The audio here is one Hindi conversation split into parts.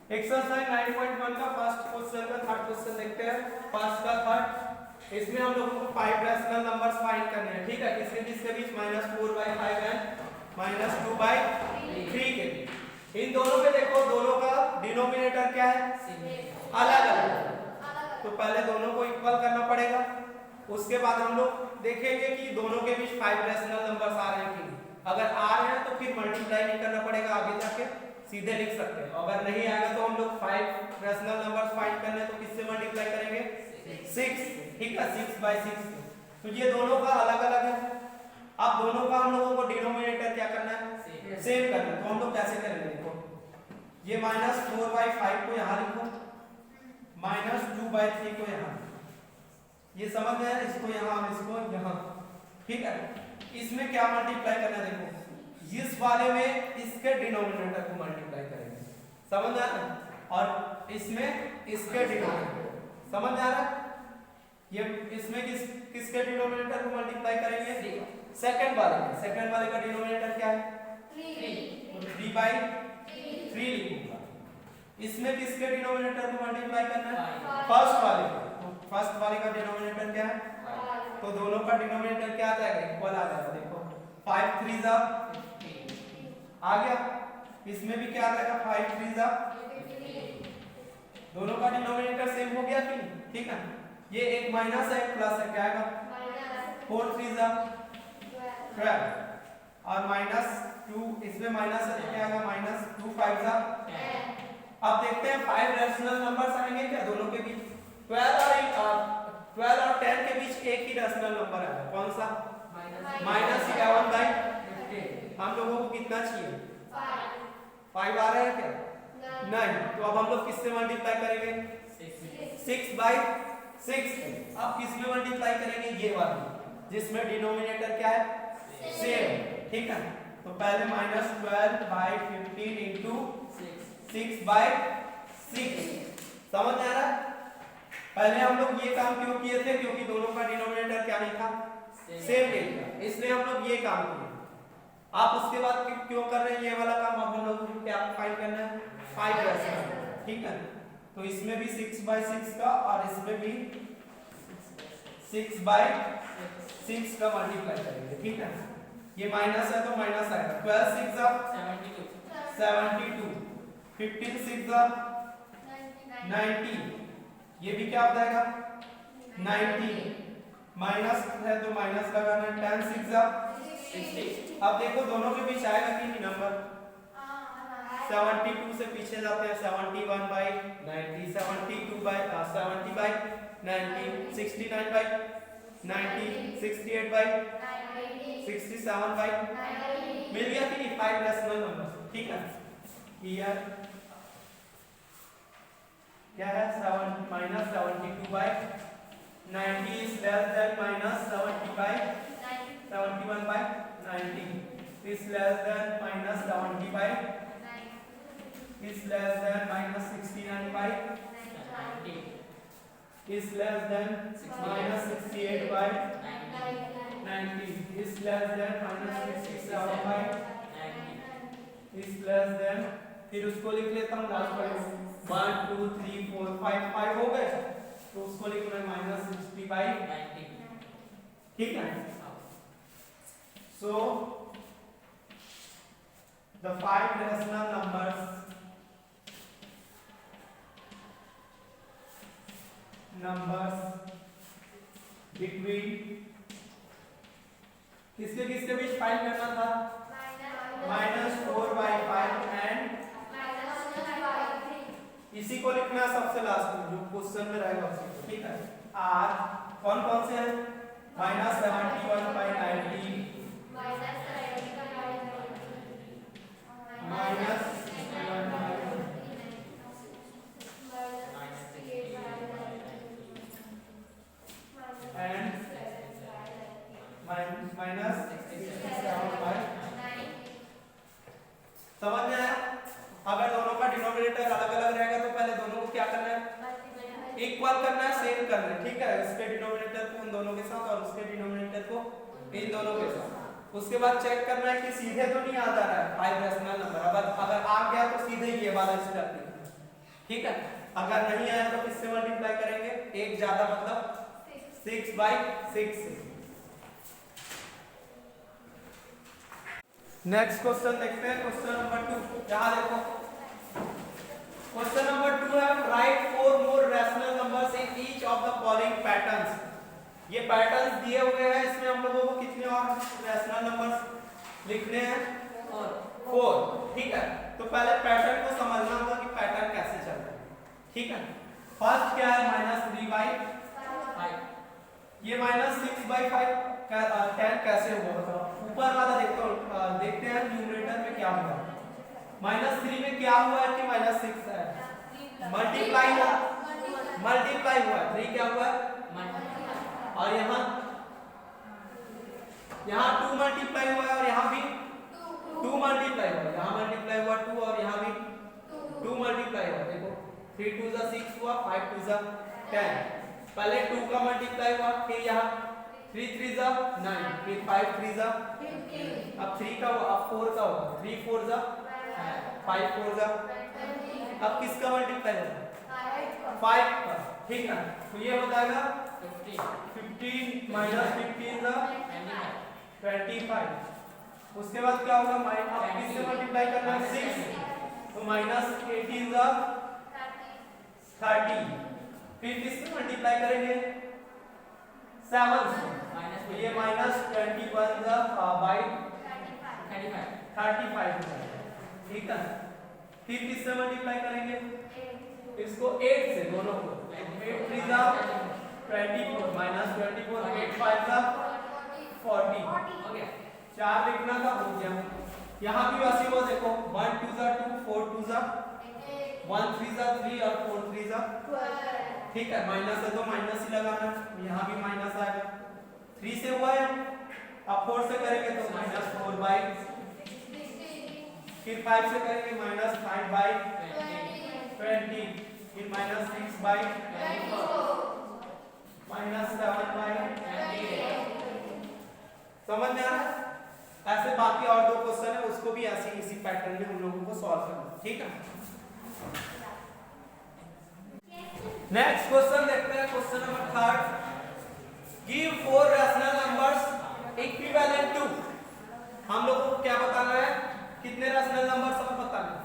एक्सरसाइज 9.1 का फर्स्ट क्वेश्चन का थर्ड क्वेश्चन देखते हैं। फर्स्ट का थर्ड, इसमें हम लोगों को 5 रैशनल नंबर्स फाइंड करने हैं। ठीक है, किसके किसके बीच? -4/5 एंड -2/3 के बीच। इन दोनों पे देखो, दोनों का डिनोमिनेटर क्या है? अलग अलग। तो पहले दोनों को इक्वल करना पड़ेगा। उसके बाद हम लोग देखेंगे कि दोनों के बीच 5 रैशनल नंबर्स आ रहे हैं कि नहीं। अगर आ रहे हैं तो फिर मल्टीप्लाई नहीं करना पड़ेगा, आगे जाके सीधे लिख सकते हैं। अगर नहीं आएगा तो हम लोग 5 रैशनल नंबर्स फाइंड करने हैं तो किससे मल्टीप्लाई करेंगे? 6। ठीक है, 6/6। तो ये दोनों का अलग अलग है। अब दोनों का हम लोगों को डिनोमिनेटर क्या करना है? सेम करना है। तो हम लोग कैसे करेंगे? देखो, ये -4/5 को यहाँ लिखो, -2/3 को यहाँ। ये समझ गए? इसको यहाँ और इसको यहाँ। ठीक है, इसमें क्या मल्टीप्लाई करना है? देखो, इस वाले में इसके डिनोमिनेटर को मल्टीप्लाई करेंगे। समझ आ रहा है? और इसमें इसके डिनोमिनेटर। समझ आ रहा है? ये इसमें किसके डिनोमिनेटर को मल्टीप्लाई करेंगे? सेकंड वाले में। सेकंड वाले का डिनोमिनेटर क्या है? 3/3 लिखूंगा। इसमें किसके डिनोमिनेटर को मल्टीप्लाई करना है? फर्स्ट वाले का। तो फर्स्ट वाले का डिनोमिनेटर क्या है? तो दोनों का डिनोमिनेटर क्या आ जाएगा? इक्वल आ जाएगा। देखो, 5 3 आ गया। इसमें भी क्या आ जाएगा? 5 3 दोनों का डिनोमिनेटर सेम हो गया कि नहीं? ठीक है, ये एक माइनस है, एक प्लस है, क्या आएगा? 4 3 12 और -2, इसमें माइनस है तो क्या आएगा? -2 5 अब देखते हैं 5 रैशनल नंबर्स आएंगे क्या दोनों के बीच? 12 और 10 के बीच एक ही रैशनल नंबर आएगा। कौन सा? -11/15। हम लोगों को कितना चाहिए? 5 आ रहा है क्या? नहीं। तो अब हम लोग किससे मल्टीप्लाई करेंगे? 6/6। अब किसमें मल्टीप्लाई करेंगे? ये वाली, जिसमें डिनोमिनेटर क्या है? सेम। ठीक है, तो पहले -12/15 इंटू 6/6। समझ आ रहा है? पहले हम लोग ये काम क्यों किए थे? क्योंकि दोनों का डिनोमिनेटर क्या नहीं था? सेम नहीं था, इसलिए हम लोग ये काम किए। आप उसके बाद क्यों कर रहे हैं ये वाला काम? अब हम लोग को क्या फाइंड करना है? 5 रैशनल। ठीक है, तो इसमें भी 6/6 का और इसमें भी 6/6 का मल्टीप्लाई करेंगे। ठीक है, ये माइनस है तो माइनस आएगा। 12 6 72, 15 6 90, ये भी क्या हो जाएगा? 90। माइनस है तो माइनस लगाना। 10 6 60। अब देखो दोनों के बीच आएगा कि नहीं नंबर? 72 से पीछे जाते हैं, 71/90, 70/90, 69/90, 68/90, 67/90। मिल गया कि नहीं? 5 रैशनल नंबर। ठीक है, हियर क्या है? -72/90 is less than -71/90 is less than -70/90 is less than -69/90 is less than -68/90 is less than -67/90 is less than, फिर उसको लिख लेता हूँ लास्ट पर। 1 2 3 4 5 हो गए, तो उसको लिखना है -60/90। ठीक है, so the 5 rational numbers between किसके किसके बीच फाइंड करना था? -4/5 एंड इसी को लिखना सबसे लास्ट में, जो क्वेश्चन में रहेगा उसी को। ठीक है, आर कौन कौन से हैं? -71/90, एंड -67/90। समझ में आया? अगर दोनों का डिनोमिनेटर अलग अलग रहेगा तो पहले दोनों को क्या करना है? इक्वल करना है, सेम करना है। ठीक है, इसके डिनोमिनेटर को उन दोनों के साथ और उसके डिनोमिनेटर को इन दोनों के साथ। उसके बाद चेक करना है कि सीधे तो नहीं आ जा रहा है 5 रैशनल नंबर। अगर आ गया तो सीधे ये वाला स्टेप लिखना है। ठीक है, अगर नहीं आया तो किससे मल्टीप्लाई करेंगे, एक ज्यादा मतलब 6/6 से। नेक्स्ट क्वेश्चन देखते हैं, क्वेश्चन नंबर 2। यहां देखो क्वेश्चन नंबर 2 है right 4 more rational numbers in each of the following patterns. ये पैटर्न्स दिए हुए हैं, इसमें हम लोगों को कितने और रैशनल नंबर्स लिखने हैं, 4। ठीक है, तो पहले पैटर्न को समझना होगा कि पैटर्न कैसे चल रहा है। ठीक है, फर्स्ट क्या है -3/5, ये -6/5 10 कैसे हुआ बताओ। ऊपर वाला देखते हैं न्यूमरेटर में क्या हुआ, -3 में क्या हुआ है कि -6 है, मल्टीप्लाई हुआ, 3 क्या हुआ है, और यहाँ 2 मल्टीप्लाई हुआ है और यहाँ भी 2 मल्टीप्लाई हुआ, यहाँ मल्टीप्लाई हुआ 2 और यहाँ भी 2 मल्टीप्लाई हुआ। देखो 3 2 = 6 हुआ, 5 2 = 10। पहले 2 का मल्टीप्लाई हुआ, फिर यहाँ 3 3 = 9, फिर 5 3 = 15, अब 3 का हुआ, अब 4 का हुआ, 3 4 = 5 4 = अब किसका मल्टीप्लाई हुआ, 5 का। ठीक है, तो ये हो जाएगा 15 - 15 = 25। उसके बाद क्या होगा, अब किससे मल्टीप्लाई करना है, 6, तो -18 = 30। फिर किससे मल्टीप्लाई करेंगे, 7 से, तो ये -21 / 35। ठीक है, फिर किससे मल्टीप्लाई करेंगे, इसको 8 से, दोनों को, 8 3 = 24, -24, 8 5 = 40। हो गया, 4 लिखना था, हो गया। यहाँ भी वैसे वो देखो 1 2 = 2, 4 2 = 1 3 = 3 और 4 3 = 12। ठीक है, माइनस है तो माइनस ही लगाना, यहाँ भी माइनस आएगा। 3 से हुआ है, अब 4 से करेंगे तो -4/, फिर 5 से करेंगे -5/20, फिर -6/24, -7/28। समझ में आ रहा है। ऐसे बाकी और 2 क्वेश्चन है, उसको भी ऐसे इसी पैटर्न में हम लोगों को सॉल्व करना है। ठीक है, नेक्स्ट क्वेश्चन देखते हैं, question number 3। Give 4 rational numbers equivalent to. हम लोगों को क्या बताना है, कितने रैशनल नंबर्स हमें बताना है,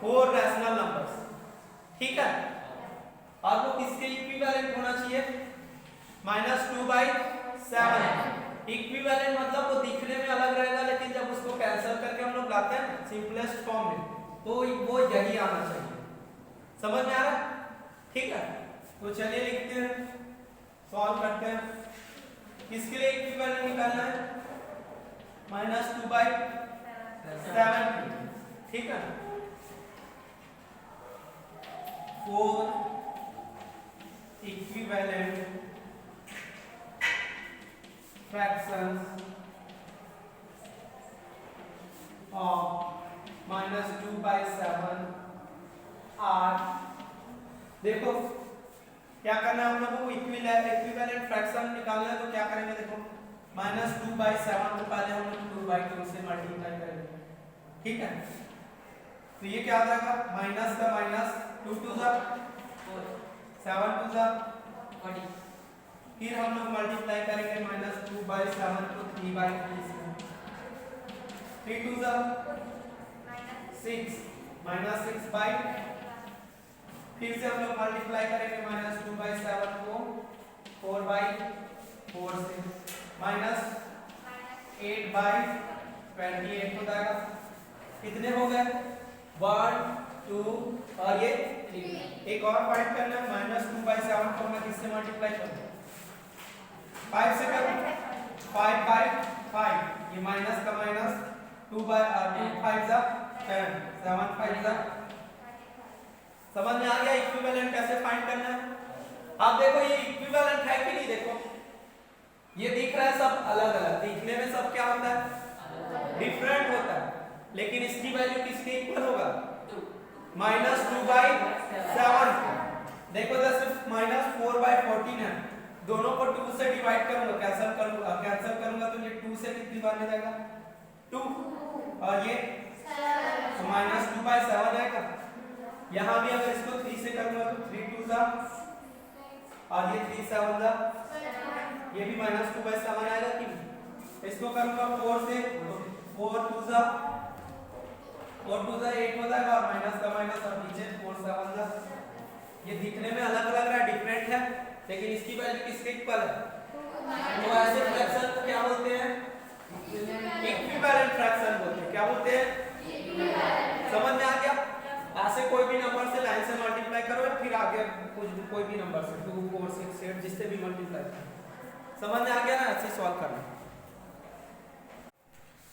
4 रैशनल नंबर्स। ठीक है, और वो किसके इक्विवेलेंट होना चाहिए, -2/7। इक्विवेलेंट मतलब वो दिखने में अलग रहेगा, लेकिन जब उसको कैंसिल करके हम लोग लाते हैं सिंपलेस्ट फॉर्म में, तो वो यही आना चाहिए। समझ में आ रहा है। ठीक है, तो चलिए लिखते हैं, सॉल्व करते हैं। किसके लिए इक्विवेलेंट निकालना है, -2/7। ठीक है, 4 इक्विवेलेंट fractions of -2/7 are। देखो क्या करना है हम लोगों को, इक्विवेलेंट फ्रैक्शन निकालना है, तो क्या करेंगे, देखो -2/7 को पहले हम लोग 2/2 से मल्टीप्लाई करेंगे। ठीक है, तो ये क्या आ जाएगा, माइनस का माइनस, 2 2 = 7 2 = 40। फिर हम लोग मल्टीप्लाई करेंगे -2/7 को 3/3 से, 3 2 = 6, -6/, फिर से हम लोग मल्टीप्लाई करेंगे -2/7 को 4/4 से, -8/28 हो जाएगा। कितने हो गए, 1 2 और ये 3। एक और फाइंड करना है, -2/7 को मैं किससे मल्टीप्लाई करूंगा, 5 से करूं, 5/5, ये माइनस का माइनस, 2 5 = 10, 7 5 =। समझ में आ गया इक्विवेलेंट कैसे फाइंड करना है। आप देखो ये इक्विवेलेंट है कि नहीं, देखो ये दिख रहा है सब अलग अलग, दिखने में सब क्या होता है, डिफरेंट होता है, लेकिन इसकी वैल्यू किसके इक्वल होगा, -2/7। देखो जैसे -4/14 है, दोनों को 2 से डिवाइड करूंगा, कैंसिल करूंगा तो ये 2 से कितनी बार में जाएगा, 2, और ये तो -2/7 आएगा। यहाँ भी अगर इसको 3 से करूंगा तो 3 2 सा और ये 3 7 सा, ये भी -2/7 आएगा कि इसको करूंगा 4 से तो 4 2 सा 8 हो जाएगा और माइनस का माइनस और नीचे 4 7 सा। ये दिखने में अलग लग रहा है, डिफरेंट है, लेकिन इसकी वैल्यू किसके इक्वल है? तो ऐसे फ्रैक्शन को क्या बोलते हैं? इक्विवेलेंट फ्रैक्शन बोलते हैं। क्या बोलते हैं? समझ में आ गया? ऐसे कोई भी नंबर से लाइन से मल्टीप्लाई करो फिर आगे कोई भी नंबर से 2 4 6 8 जिससे भी मल्टीप्लाई करो। समझ में आ गया ना? ऐसे सॉल्व करना।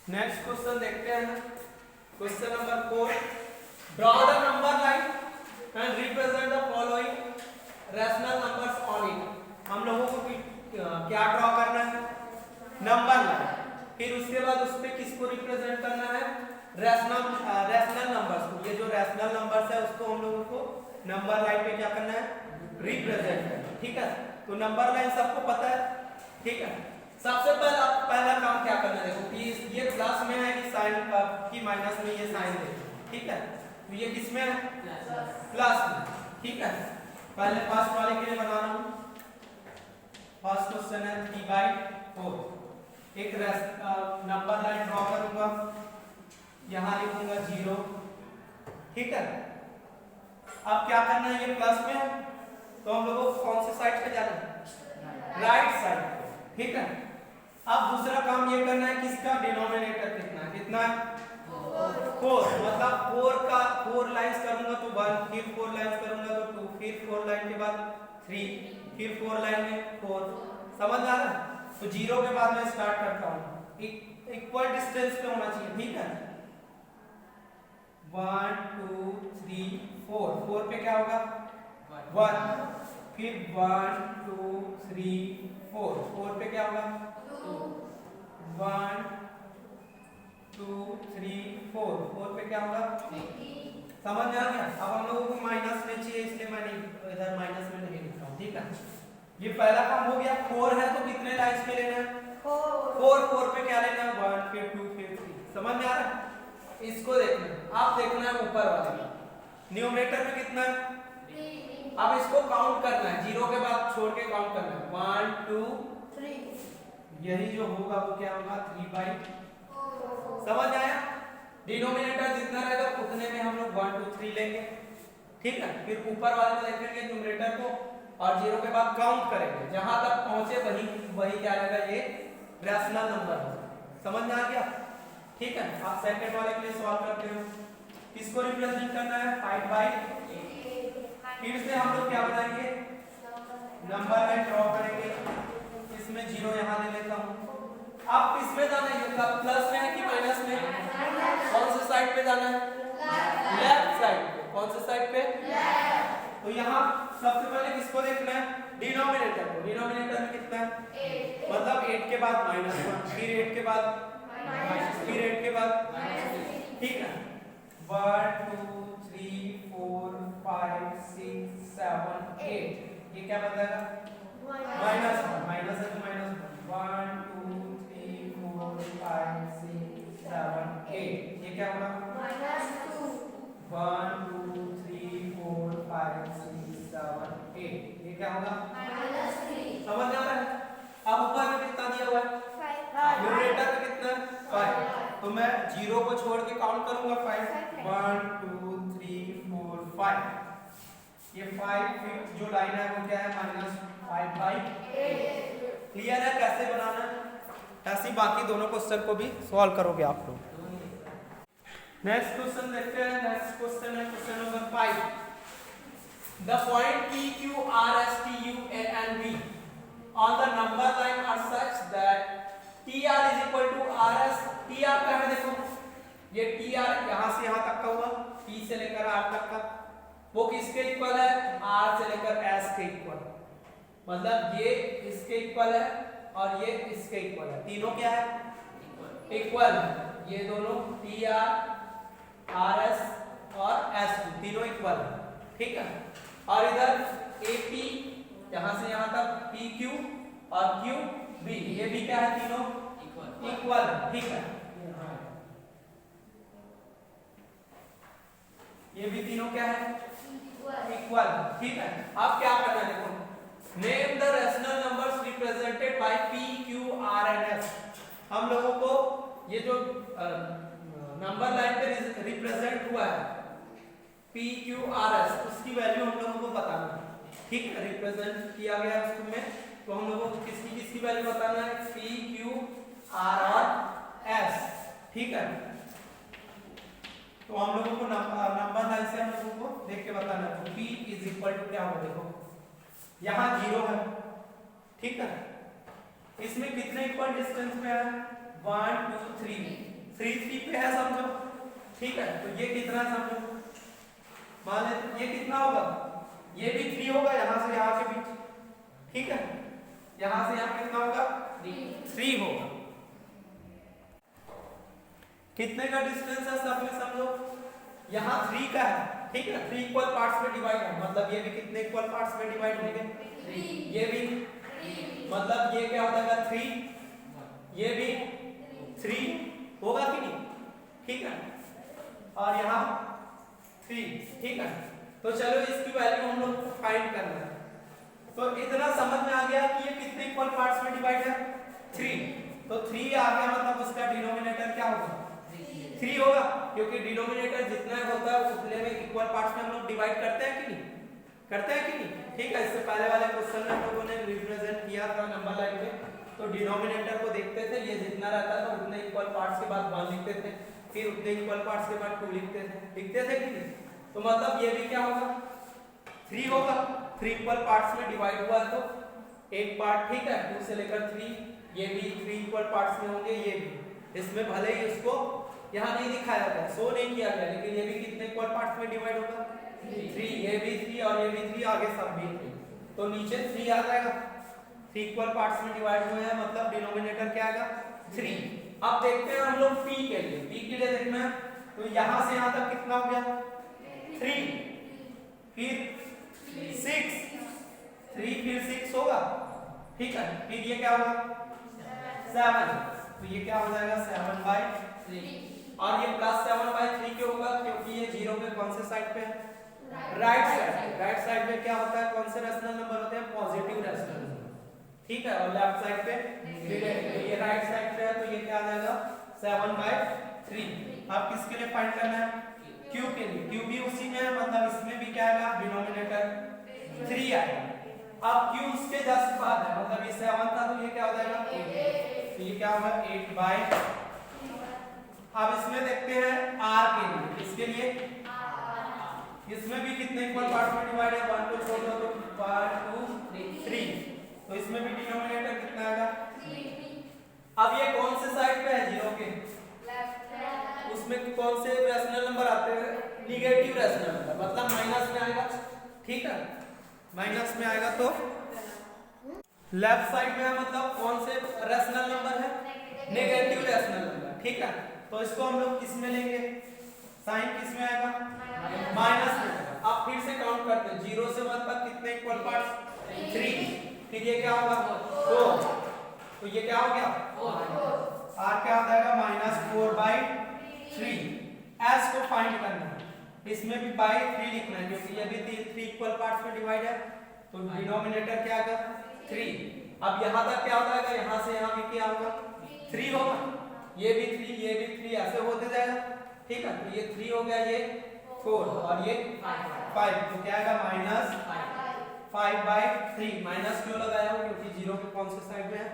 नेक्स्ट क्वेश्चन देखते हैं। Question number 4, draw the number line and represent the following rational numbers on it. हम लोगों को क्या ड्रॉ करना है? Number line. फिर उसके बाद उस पे किसको रिप्रेजेंट करना है? रैशनल नंबर्स को। ये जो रैशनल नंबर्स है उसको हम लोगों को नंबर लाइन पे क्या करना है? रिप्रेजेंट करना है। ठीक है, तो नंबर लाइन सबको पता है। ठीक है, सबसे पहला काम क्या करना है? देखो कि ये प्लस में है कि साइन की माइनस में, ये साइन है। ठीक है, तो ये किस में है? प्लस में। ठीक है, पहले फर्स्ट वाले के लिए बना रहा हूं। फर्स्ट क्वेश्चन है 3/4। एक नंबर लाइन ड्रॉ करूंगा, यहां लिखूंगा 0। ठीक है, अब क्या करना है? ये प्लस में है तो हम लोगों को कौन से साइड पे जाना है? राइट साइड पे। ठीक है, अब दूसरा काम ये करना है किसका? डिनोमिनेटर कितना है? कितना है? 4। मतलब 4 लाइंस करूंगा तो 1, फिर 4 लाइंस करूंगा तो 2, फिर 4 लाइन के बाद 3, फिर 4 लाइन में 4। समझ आ रहा है? तो 0 के बाद मैं स्टार्ट करता हूं। इक्वल डिस्टेंस पे होना चाहिए। ठीक है, 1 2 3 4। 4 पे क्या होगा? 1, फिर 1 2 3 4। 4 पे क्या होगा? 1 2 3 4। 4 पे क्या होगा? समझ में आ गया? अब हम लोगों को माइनस में चाहिए, इसलिए मैंने इधर माइनस में नहीं लिख रहा हूं। ठीक है, ये पहला काम हो गया। 4 है तो कितने लाइंस पे लेना है? 4 पे क्या लेना है? 1 फिर 2 फिर 3। समझ में आ रहा है? इसको देखना है, आप देखना है ऊपर वाले का न्यूमरेटर में कितना है? अब इसको काउंट करना है, 0 के बाद छोड़ के काउंट करना है। 1 2 3। यही जो होगा वो क्या होगा? 3/4। समझ आया? डिनोमिनेटर जितना रहेगा उतने में हम लोग 1 2 3 लेंगे। ठीक है, फिर ऊपर वाले को देखेंगे न्यूमरेटर को और 0 के बाद काउंट करेंगे, जहां तक पहुंचे वही क्या रहेगा? ये रैशनल नंबर होगा। समझ में आ गया? ठीक है, आप सेकंड वाले के लिए सॉल्व करते हो। किसको रिप्रेजेंट करना है? 5/8। फिर से हम लोग क्या बनाएंगे? नंबर लाइन ड्रॉ करेंगे। इसमें 0 यहां ले लेता हूं। अब किसमें जाना है? प्लस में है कि माइनस में? कौन से साइड पे जाना है? लेफ्ट साइड पे। कौन से साइड पे? लेफ्ट। तो यहाँ सबसे पहले किसको देखना है? डिनोमिनेटर को। डिनोमिनेटर में कितना है? 8। मतलब 8 के बाद -1, फिर 8 के बाद फिर 8 के बाद। ठीक है, 1 2 3 4 5 6 7 8। ये क्या बताएगा? माइनस है तो -1। 1 2 3 4 5 6 7 8। ये क्या होगा? -2। 1 2 3 4 5 6 7 8। ये क्या होगा? -3। समझ आ रहा है? अब ऊपर में कितना दिया हुआ है? 5। न्यूमरेटर में कितना? 5। तो मैं 0 को छोड़ के काउंट करूंगा 5। 1 2 3 4 5। ये 5 फिर जो लाइन है वो क्या है? -5/8। क्लियर है कैसे बनाना है? ऐसे बाकी दोनों क्वेश्चन को भी सॉल्व करोगे आप लोग। नेक्स्ट क्वेश्चन देखते हैं। नेक्स्ट क्वेश्चन है question number 5। The point P Q R S T U A and B on the number line are such that TR is equal to RS। TR क्या है? देखो ये TR यहां से यहां तक का हुआ, T से लेकर R तक का, वो किसके इक्वल है? R से लेकर S के इक्वल। मतलब ये इसके इक्वल है और ये इसके इक्वल है। तीनों क्या है? इक्वल। ये दोनों TR RS और S2 तीनों इक्वल है। ठीक है, और इधर AP यहां से यहां तक PQ और QB ये भी क्या है? तीनों इक्वल। ठीक है, ये भी तीनों क्या है इक्वल। ठीक है, अब क्या करना है देखो, name the rational numbers represented by p q r and s। हम लोगों को ये जो नंबर लाइन पे रिप्रेजेंट हुआ है p q r s, उसकी वैल्यू हम लोगों को बताना है। ठीक है, रिप्रेजेंट किया गया है उसमें, तो हम लोगों को किसकी किसकी वैल्यू बताना है, p q r और s। ठीक है, तो हम लोगों को नंबर लाइन से हम लोगों को देख के बताना है। तो p इज इक्वल टू क्या होगा, देखो यहाँ 0 है। ठीक है, इसमें कितने इक्वल डिस्टेंस पे है, 1 2 3 3 पे है समझो। ठीक है, तो ये कितना समझो, मान ले ये कितना होगा, ये भी 3 होगा यहाँ से यहाँ के बीच। ठीक है, यहाँ से यहाँ कितना होगा 3 होगा। कितने का डिस्टेंस है सब में समझो, यहाँ 3 का है। ठीक है, 3 इक्वल पार्ट्स में डिवाइड है, मतलब ये भी कितने इक्वल पार्ट्स में डिवाइड होंगे, ये भी, मतलब ये क्या हो जाएगा 3, ये भी 3 होगा कि नहीं। ठीक है, और यहाँ 3। ठीक है, तो चलो इसकी वैल्यू हम लोग को फाइंड करना है। तो इतना समझ में आ गया कि ये कितने इक्वल पार्ट्स में डिवाइड है, 3। तो 3 आ गया, मतलब उसका डिनोमिनेटर क्या होगा, 3 होगा, क्योंकि डिनोमिनेटर जितना होता है उतने में इक्वल पार्ट्स में हम लोग डिवाइड करते हैं कि नहीं, करते हैं कि नहीं। ठीक है, इससे पहले वाले क्वेश्चन में हम लोगों ने रिप्रेजेंट किया था नंबर लाइन में, तो डिनोमिनेटर को देखते थे, ये जितना रहता था उतने इक्वल पार्ट्स के बाद 1 लिखते थे, फिर उतने इक्वल पार्ट्स के बाद 2 लिखते थे कि नहीं। तो मतलब ये भी क्या होगा, 3 होगा, 3 इक्वल पार्ट्स में डिवाइड हुआ तो एक पार्ट। ठीक है, 2 से लेकर 3, ये भी 3 इक्वल पार्ट्स में होंगे, ये भी। इसमें भले ही उसको यहाँ नहीं दिखाया गया, शो नहीं किया गया, लेकिन ये भी कितने इक्वल पार्ट्स में डिवाइड होगा, 3, ये भी 3 और ये भी 3, आगे सब भी 3, तो नीचे 3 आ जाएगा। 3 इक्वल पार्ट्स में डिवाइड हुए हैं, मतलब डिनोमिनेटर क्या आएगा 3। अब देखते हैं हम लोग p के लिए, p के लिए देखना है, तो यहाँ से यहाँ तक कितना हो गया 3, फिर 6, 3 फिर 6 होगा। ठीक है, फिर ये क्या होगा 7, तो ये क्या हो जाएगा 7/3, और ये +7/3 क्यों होगा, क्योंकि ये 0 पे कौन से साइड पे है, राइट साइड। राइट साइड में क्या होता है, कौन से रैशनल नंबर होते हैं, पॉजिटिव रैशनल नंबर। ठीक है, और लेफ्ट साइड पे नेगेटिव, ये राइट साइड पे है, तो ये क्या आ जाएगा 7/3। अब किसके लिए फाइंड करना है, q के लिए। q भी उसी में है, मतलब इसमें भी क्या आएगा, डिनोमिनेटर 3 आएगा। अब q उसके जस्ट बाद है, मतलब ये 7 था, तो ये क्या हो जाएगा 8, तो ये क्या होगा 8/। अब इसमें देखते हैं r के लिए, इसके लिए इसमें भी कितने इक्वल पार्ट्स में डिवाइड है, 1 को छोड़ दो तो 1 2 3, तो इसमें भी डिनोमिनेटर कितना आएगा 3। अब ये कौन से साइड पे है 0 के, उसमें कौन से रैशनल नंबर आते हैं, नेगेटिव रैशनल नंबर, मतलब माइनस में आएगा। ठीक है, माइनस में आएगा, तो लेफ्ट साइड में है, मतलब कौन से रैशनल नंबर है, नेगेटिव रैशनल नंबर। ठीक है, तो इसको हम लोग किस में लेंगे, साइन किस में आएगा, माइनस में। अब फिर से काउंट करते हैं, 0 से 1 तक कितने इक्वल पार्ट्स, 3, फिर ये क्या होगा 4, तो ये क्या हो गया r क्या हो जाएगा -4/3। s को फाइंड करना है, इसमें भी बाय 3 लिखना है, क्योंकि ये भी 3 इक्वल पार्ट्स में डिवाइड है, तो डिनोमिनेटर क्या आएगा 3। अब यहाँ तक क्या हो जाएगा, यहाँ से यहाँ भी क्या होगा 3 होगा, ये भी 3, ये भी 3, ऐसे होते जाएगा। ठीक है, तो ये 3 हो गया, ये 4 और ये 5, तो क्या आएगा -5/3। माइनस क्यों लगाया हूं, क्योंकि 0 के कौन से साइड में है,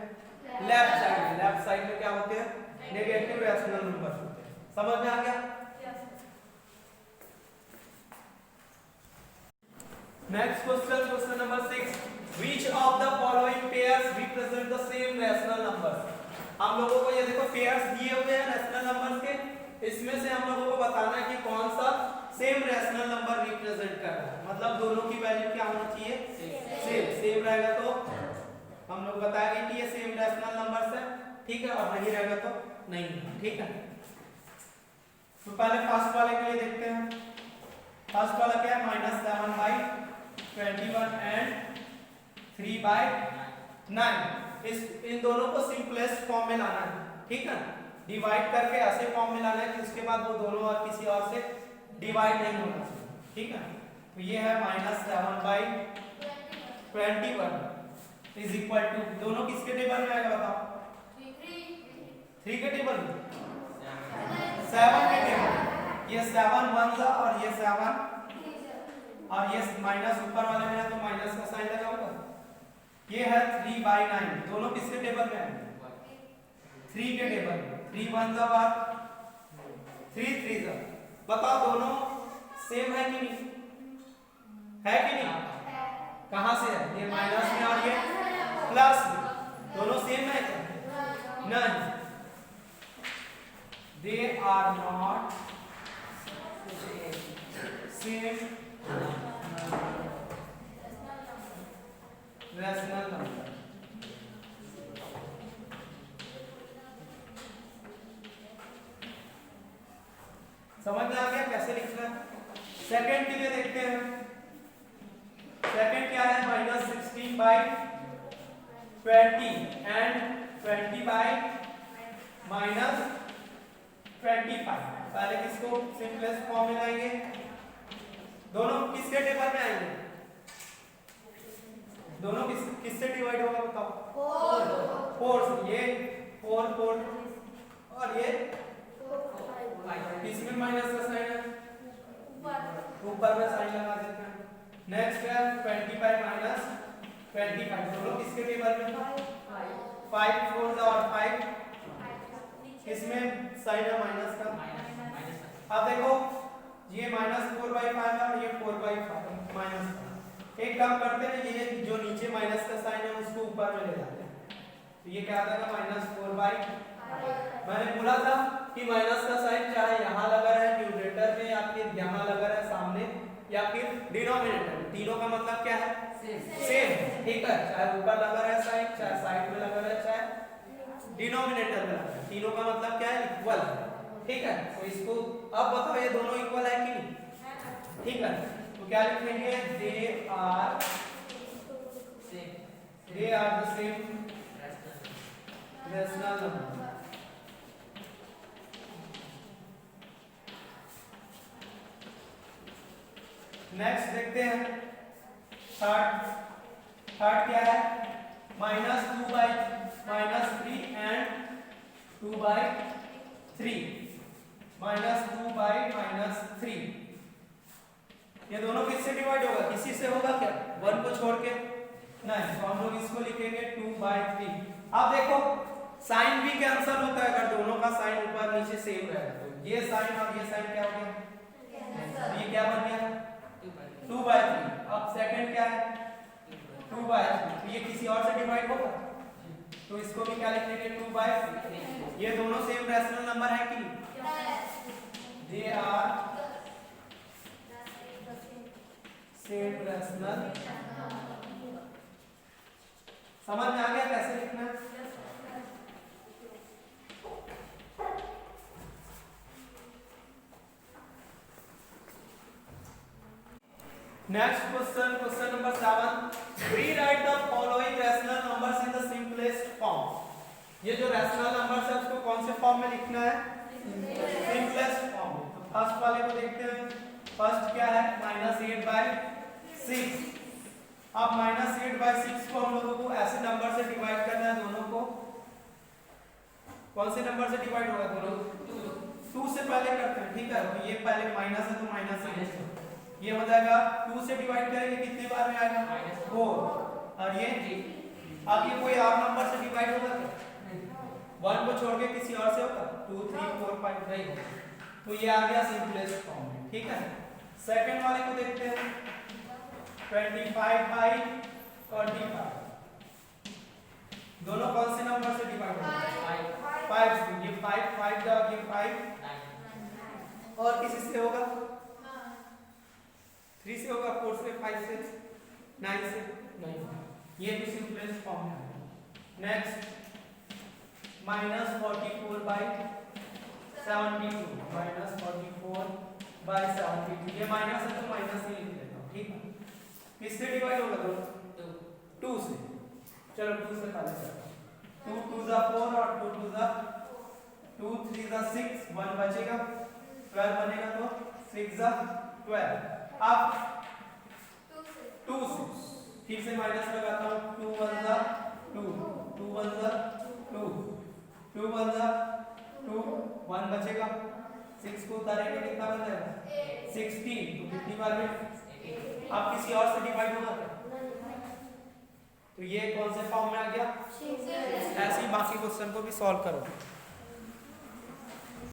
लेफ्ट साइड में। लेफ्ट साइड में क्या होते हैं, नेगेटिव रैशनल नंबर होते हैं। समझ में आ गया। Next question, question number 6, which of the following pairs represent the same rational numbers. हम लोगों को ये देखो पेयर्स दिए हुए हैं रैशनल नंबर्स के, इसमें से हम लोगों को बताना है कि कौन सा सेम रैशनल नंबर रिप्रेजेंट कर रहा है, मतलब दोनों की वैल्यू क्या होनी चाहिए, सेम रहेगा तो हम लोग बताएंगे कि ये सेम रैशनल नंबर्स है। ठीक है, और नहीं रहेगा तो नहीं। ठीक है, तो पहले फर्स्ट वाले के लिए देखते हैं। फर्स्ट वाला क्या है, -7/21 एंड 3/9। इन दोनों को सिंपलेस्ट फॉर्म में लाना है। ठीक है, डिवाइड करके ऐसे फॉर्म में लाना है कि उसके बाद वो दोनों और किसी और से डिवाइड नहीं होना चाहिए, ठीक है। तो ये है -7/21 इज इक्वल टू, दोनों किसके टेबल में आएगा बताओ? 3 के टेबल में, 7 के टेबल। ये 7 1 जा और ये 7 और ये माइनस ऊपर वाले में है तो माइनस का साइन लगाऊंगा। ये है 3/9, दोनों किसके टेबल में आएंगे? 3 के टेबल में। 3 1 जा बार 3 3 जा। बताओ दोनों सेम है कि नहीं? है कि नहीं? कहां से है? ये माइनस में और ये प्लस में, दोनों सेम है क्या? नहीं, they are not same rational number. समझ में आ गया कैसे लिखना है? सेकंड के लिए देखते हैं। सेकंड क्या है? -16/20 एंड 20/-25। पहले किसको सिंपलेस्ट फॉर्म में लाएंगे? दोनों किसके टेबल में आएंगे? दोनों किससे डिवाइड होगा बताओ? 4 से। ये 4 4 और ये इसमें माइनस का साइन है, ऊपर में साइन लगा देते हैं। नेक्स्ट है 20/-25, दोनों किसके टेबल में? 5 4 और 5, इसमें साइन है माइनस का। अब देखो ये -4/5 है और ये 4/5 माइनस का। एक काम करते हैं, ये जो नीचे माइनस का साइन है उसको ऊपर में ले जाते हैं, तो ये क्या आ जाएगा? -4/5। मैंने बोला था कि माइनस का साइन चाहे यहाँ लगा रहे न्यूमरेटर में या फिर यहाँ लगा रहे सामने या फिर डिनोमिनेटर में, तीनों का मतलब क्या है? सेम, ठीक है। चाहे ऊपर लगा रहे साइन, चाहे साइड में लगा रहे, चाहे डिनोमिनेटर में लगा रहे, तीनों का मतलब क्या है? इक्वल है, ठीक है। तो इसको अब बताओ ये दोनों इक्वल है कि नहीं? ठीक है, तो क्या लिखेंगे? They are the same rational number. Next देखते हैं थर्ड क्या है? -2/-3 एंड 2/3, -2/-3। ये दोनों किससे डिवाइड होगा? किसी से होगा क्या? 1 को छोड़ के नहीं, तो हम लोग इसको लिखेंगे 2/3। अब देखो साइन भी कैंसिल होता है अगर दोनों का साइन ऊपर नीचे सेम रहेगा, तो ये साइन और ये साइन क्या हो गया? ये क्या बन गया? 2/3। अब सेकंड क्या है? 2/3, तो ये किसी और से डिवाइड होगा, तो इसको भी क्या लिखेंगे? 2/3। ये दोनों सेम रैशनल नंबर है कि नहीं? They are same rational. समझ में आ गया कैसे लिखना है? Next question number 7. Rewrite the following rational numbers in the simplest form. ये जो रैशनल नंबर्स है उसको कौन से फॉर्म में लिखना है? सिंपलेस्ट फॉर्म में। तो फर्स्ट वाले को देखते हैं। फर्स्ट क्या है? -8/6। अब -8/6 को हम लोगों को ऐसे नंबर से डिवाइड करना है, दोनों को कौन से नंबर से डिवाइड होगा? दोनों 2 से पहले करते हैं, ठीक है। तो ये पहले माइनस है तो माइनस से ये हो जाएगा। 2 से डिवाइड करेंगे कितने बार में आएगा? 4। और ये अब ये कोई और नंबर से डिवाइड होगा क्या? 1 को छोड़ के किसी और से होगा? 2 3 4 5 नहीं, तो ये आ गया सिंपलेस्ट फॉर्म में, ठीक है। सेकंड वाले को देखते हैं। 25/25, दोनों कौन से नंबर से डिवाइड होंगे? 5 से। ये 5 5 का ये 5 और किसी से होगा? 3 से होगा, 4 से, 5 से, 9 से नहीं, ये भी सिंपलेस्ट फॉर्म है। नेक्स्ट -44/72, -44/72, ये माइनस है तो माइनस ही लिख देता हूँ, ठीक है। किससे डिवाइड होगा? दोनों 2 से। चलो 2 से पहले करते हैं। 2 2 जा 4 और 2 2 जा 2 3 जा 6, 1 बचेगा, 12 बनेगा तो 6 जा 12। अब 2 से फिर से माइनस लगाता हूँ, 2 1 जा 2, 2 1 जा 2, 2 1 जा 2, 1 बचेगा, 6 को उतारेंगे कितना बन जाएगा 16। तो कितनी बार में अब किसी और से डिवाइड होगा क्या? तो ये कौन से फॉर्म में आ गया? ऐसे ही बाकी क्वेश्चन को भी सॉल्व करो।